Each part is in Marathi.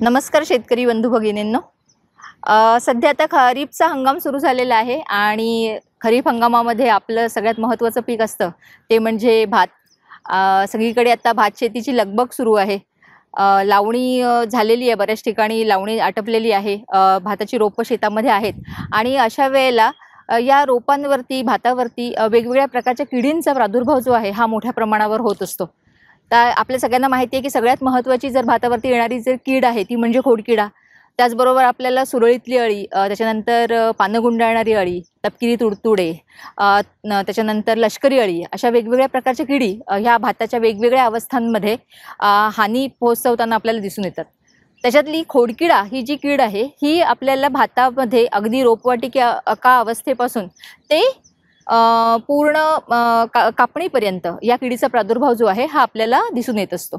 नमस्कार शेतकरी बंधू भगिनींनो, सध्या आता खरीपचा हंगाम सुरू झालेला आहे आणि खरीप हंगामामध्ये आपलं सगळ्यात महत्त्वाचं पीक असतं ते म्हणजे भात। सगळीकडे आता भात शेतीची लगबग सुरू आहे। लावणी झालेली आहे, बऱ्याच ठिकाणी लावणी आटपलेली आहे। भाताची रोपं शेतामध्ये आहेत आणि अशा वेळेला या रोपांवरती भातावरती वेगवेगळ्या प्रकारच्या किडींचा प्रादुर्भाव जो आहे हा मोठ्या प्रमाणावर होत असतो। तर आपल्या सगळ्यांना माहिती आहे की सगळ्यात महत्त्वाची जर भातावरती येणारी जर कीड आहे ती म्हणजे खोडकिडा। त्याचबरोबर आपल्याला सुरळीतली अळी, त्याच्यानंतर पानं गुंडाळणारी अळी, तपकिरी तुडतुडे, त्याच्यानंतर लष्करी अळी, अशा वेगवेगळ्या प्रकारच्या किडी ह्या भाताच्या वेगवेगळ्या अवस्थांमध्ये हानी पोहोचवताना आपल्याला दिसून येतात। त्याच्यातली खोडकिडा ही जी कीड आहे ही आपल्याला भातामध्ये अगदी रोपवाटिका अवस्थेपासून ते पूर्ण कापणीपर्यंत या किडीचा प्रादुर्भाव जो आहे हा आपल्याला दिसून येत असतो।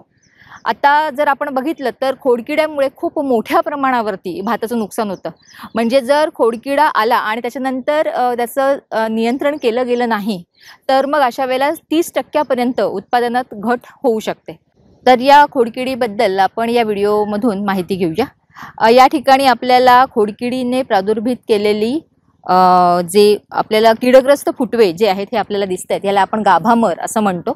आता जर आपण बघितलं तर खोडकिड्यामुळे खूप मोठ्या प्रमाणावरती भाताचं नुकसान होतं। म्हणजे जर खोडकिडा आला आणि त्याच्यानंतर त्याचं नियंत्रण केलं गेलं नाही तर मग अशा वेळेला 30% उत्पादनात घट होऊ शकते। तर या खोडकिडीबद्दल आपण या व्हिडिओमधून माहिती घेऊया। या ठिकाणी आपल्याला खोडकिडीने प्रादुर्भित केलेली जे आपल्याला कीडग्रस्त फुटवे जे आहेत हे आपल्याला दिसतात, याला आपण गाभामर असं म्हणतो।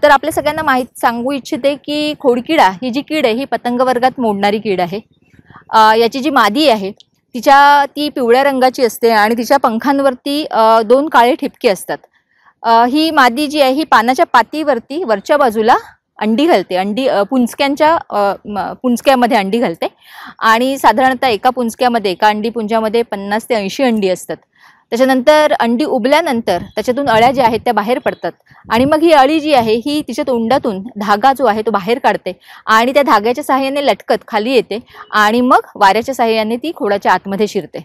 तर आपल्या सगळ्यांना सांगू इच्छिते की खोडकिडा ही जी कीड आहे ही पतंग वर्गात मोडणारी कीड आहे। याची जी मादी आहे ती पिवळ्या रंगाची असते आणि तिच्या पंखांवरती 2 काळे ठिपके असतात। ही मादी जी आहे ही पानाच्या पातीवरती वरच्या बाजूला अंडी घालते। पुंजक्यामध्ये अंडी घालते आणि साधारणतः एका अंडीपुंजामध्ये 50 ते 80 अंडी असतात। त्याच्यानंतर अंडी उबल्यानंतर त्याच्यातून अळ्या ज्या आहेत त्या बाहेर पडतात आणि मग ही अळी जी आहे ही तिच्या तोंडातून धागा जो आहे तो बाहेर काढते आणि त्या धाग्याच्या सहाय्याने लटकत खाली येते आणि मग वाऱ्याच्या सहाय्याने ती खोडाच्या आतमध्ये शिरते।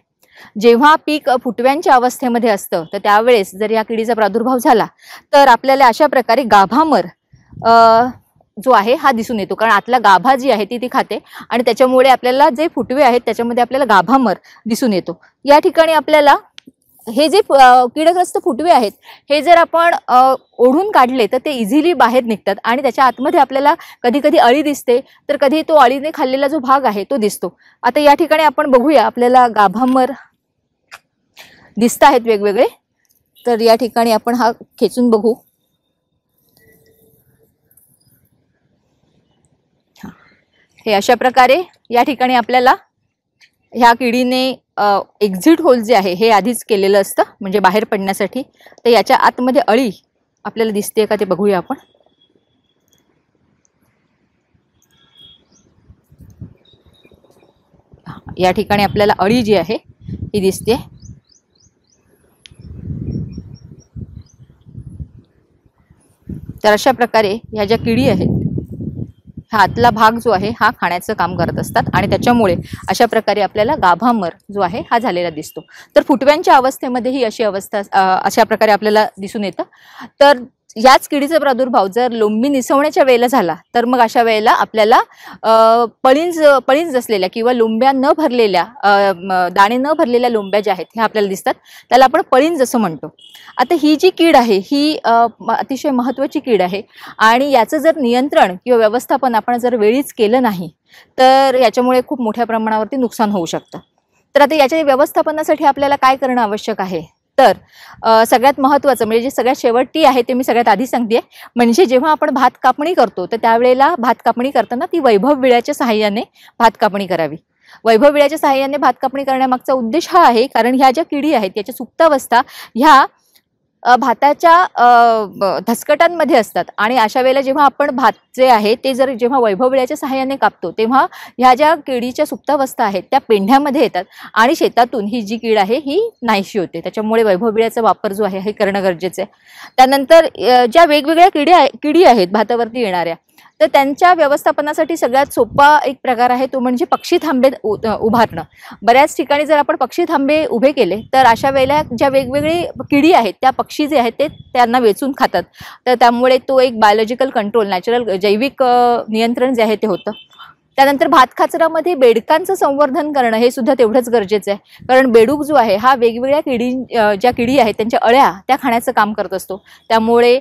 जेव्हा पीक फुटव्यांच्या अवस्थेमध्ये असतं तर त्यावेळेस जर या किडीचा प्रादुर्भाव झाला तर आपल्याला अशा प्रकारे गाभामर जो आहे हा दिसून येतो, कारण आतला गाभा जी आहे ती खाते आणि त्याच्यामुळे आपल्याला जे फुटवे आहेत त्याच्यामध्ये आपल्याला गाभामर दिसून येतो। या ठिकाणी आपल्याला हे जे कीडग्रस्त फुटवे आहेत हे जर आपण ओढून काढले तर ते इझिली बाहेर निघतात आणि त्याच्या आतमध्ये आपल्याला कधी कधी अळी दिसते तर कधी तो अळीने खाल्लेला जो भाग आहे तो दिसतो। आता या ठिकाणी आपण बघूया, आपल्याला गाभामर दिसत आहेत वेगवेगळे। तर या ठिकाणी आपण हा खेचून बघू। हे अशा प्रकारे या ठिकाणी आपल्याला ह्या किडीने एक्झिट होल जे आहे हे आधीच केलेलं असतं म्हणजे बाहेर पडण्यासाठी। तर याच्या आतमध्ये अळी आपल्याला दिसते का ते बघूया आपण। या ठिकाणी आपल्याला अळी जी आहे ही दिसते। तर अशा प्रकारे ह्या ज्या किडी आहेत हा आतला भाग जो आहे हा खाण्याचं काम करत असतात आणि त्याच्यामुळे अशा प्रकारे आपल्याला गाभामर जो आहे हा झालेला दिसतो। तर फुटव्यांच्या अवस्थेमध्ये ही अशी अवस्था अशा प्रकारे आपल्याला दिसून येतं। तर याच किडीचा प्रादुर्भाव जर लोंबी निसवण्याच्या वेळेला झाला तर मग अशा वेळेला आपल्याला पळींज असलेल्या किंवा लोंब्या न भरलेल्या दाणे न भरलेल्या लोंब्या ज्या आहेत ह्या आपल्याला दिसतात, त्याला आपण पळींज असं म्हणतो। आता ही जी कीड आहे ही अतिशय महत्त्वाची कीड आहे आणि याचं जर नियंत्रण किंवा व्यवस्थापन आपण जर वेळीच केलं नाही तर याच्यामुळे खूप मोठ्या प्रमाणावरती नुकसान होऊ शकतं। तर आता याच्या व्यवस्थापनासाठी आपल्याला काय करणं आवश्यक आहे, तर सगळ्यात महत्त्वाचं म्हणजे जे सगळ्यात शेवटी आहे ते मी सगळ्यात आधी सांगते, म्हणजे जेव्हा आपण भात कापणी करतो तर त्यावेळेला भात कापणी करताना ती वैभव विळ्याच्या सहाय्याने भात कापणी करावी। वैभव विळ्याच्या सहाय्याने भात कापणी करण्यामागचा उद्देश हा आहे कारण ह्या ज्या किडी आहेत याच्या सुप्तावस्था ह्या भाताच्या धसकटांमध्ये असतात आणि अशा वेळेला जेव्हा आपण भात जे आहे ते जर जेव्हा वैभव विळ्याच्या सहाय्याने कापतो तेव्हा ह्या ज्या किडीच्या सुप्तावस्था आहेत त्या पेंढ्यामध्ये येतात आणि शेतातून ही जी कीड आहे ही नाहीशी होते। त्याच्यामुळे वैभव विळ्याचा वापर जो आहे हे करणं गरजेचं आहे। त्यानंतर ज्या वेगवेगळ्या किडी आहेत भातावरती येणाऱ्या तर त्यांच्या व्यवस्थापनासाठी सगळ्यात सोपा एक प्रकार आहे तो म्हणजे पक्षी थांबे उभारणं। बऱ्याच ठिकाणी जर आपण पक्षी थांबे उभे केले तर अशा वेळेला ज्या वेगवेगळी किडी आहेत त्या पक्षी जे आहेत ते त्यांना वेचून खातात, तर त्यामुळे तो एक बायोलॉजिकल कंट्रोल, नॅचरल जैविक नियंत्रण जे आहे ते होतं। त्यानंतर भात खाचरामध्ये बेडकांचं संवर्धन करणं हे सुद्धा तेवढंच गरजेचं आहे, कारण बेडूक जो आहे हा वेगवेगळ्या ज्या किडी आहेत त्यांच्या अळ्या त्या खाण्याचं काम करत असतो, त्यामुळे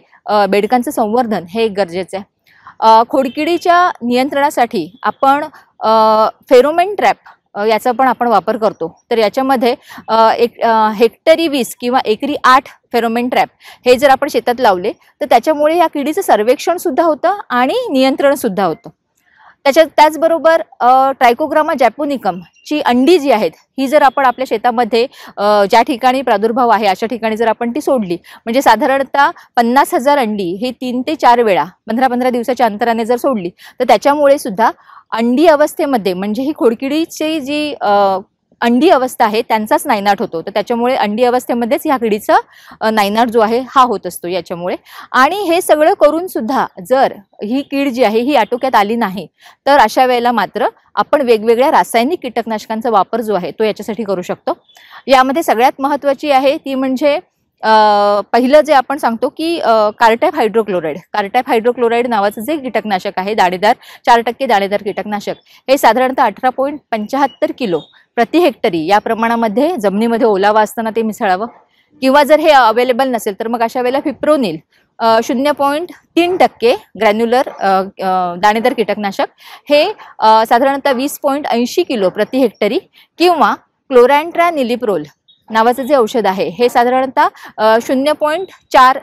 बेडकांचं संवर्धन हे गरजेचं आहे। खोडकिडीच्या नियंत्रणासाठी आपण फेरोमेन ट्रॅप याचा पण आपण वापर करतो. तर याच्यामध्ये हेक्टरी 20 किंवा एकरी 8 फेरोमेन ट्रॅप हे जर आपण शेतात लावले तर त्याच्यामुळे या किडीचं सर्वेक्षण सुद्धा होतं आणि नियंत्रण सुद्धा होतं. त्याचबरोबर ट्रायकोग्रामा जॅपोनिकम ची अंडी जी आहेत ही जर आपण आपल्या शेतामध्ये ज्या ठिकाणी प्रादुर्भाव आहे अशा ठिकाणी जर आपण ती सोडली, म्हणजे साधारणतः 50,000 अंडी ही 3 ते 4 वेळा 15-15 दिवसाच्या अंतराने जर सोडली तर त्याच्यामुळे सुद्धा अंडी अवस्थेमध्ये म्हणजे ही खोडकिडीची जी अंडी अवस्था आहे त्यांचाच नायनाट होतो. तर त्याच्यामुळे अंडी अवस्थेमध्येच ह्या किडीचा नायनाट जो आहे हा होत असतो याच्यामुळे. आणि हे सगळं करून सुद्धा जर ही कीड जी आहे ही आटोक्यात आली नाही तर अशा वेळेला मात्र आपण वेगवेगळ्या रासायनिक कीटकनाशकांचा वापर जो आहे तो याच्यासाठी करू शकतो. यामध्ये सगळ्यात महत्त्वाची आहे ती म्हणजे पहिलं जे आपण सांगतो की कार्टाइप हायड्रोक्लोराइड नावाचं जे कीटकनाशक आहे दाणेदार 4% दाणेदार कीटकनाशक हे साधारणतः 18.75 किलो प्रति हेक्टरी या प्रमाणामध्ये जमिनीमध्ये ओलावा असताना ते मिसळावं. किंवा जर हे अवेलेबल नसेल तर मग अशा वेळेला फिप्रोनिल 0.3% ग्रॅन्युलर दाणेदार कीटकनाशक हे साधारणतः 20.80 किलो प्रति हेक्टरी किंवा क्लोरॅन्ट्रॅनिलिप्रोल नावाचं जे औषध आहे हे साधारणतः 0.4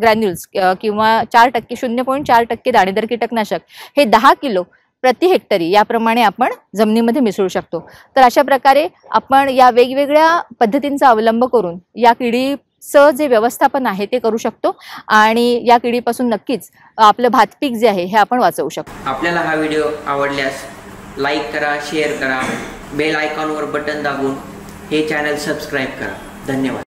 ग्रॅन्युल्स किंवा 4% 0.4% दाणेदार कीटकनाशक हे 10 किलो प्रति हेक्टरी याप्रमाणे आपण जमिनीमध्ये मिसळू शकतो. तर अशा प्रकारे आपण या वेगवेगळ्या पद्धतींचा अवलंब करून या किडीचं जे व्यवस्थापन आहे ते करू शकतो आणि या किडीपासून नक्कीच आपलं भात पीक जे आहे हे आपण वाचवू शकतो. आपल्याला हा व्हिडिओ आवडल्यास लाईक करा, शेअर करा, बेल आयकॉनवर बटन दाबून हे चॅनल सबस्क्राईब करा. धन्यवाद.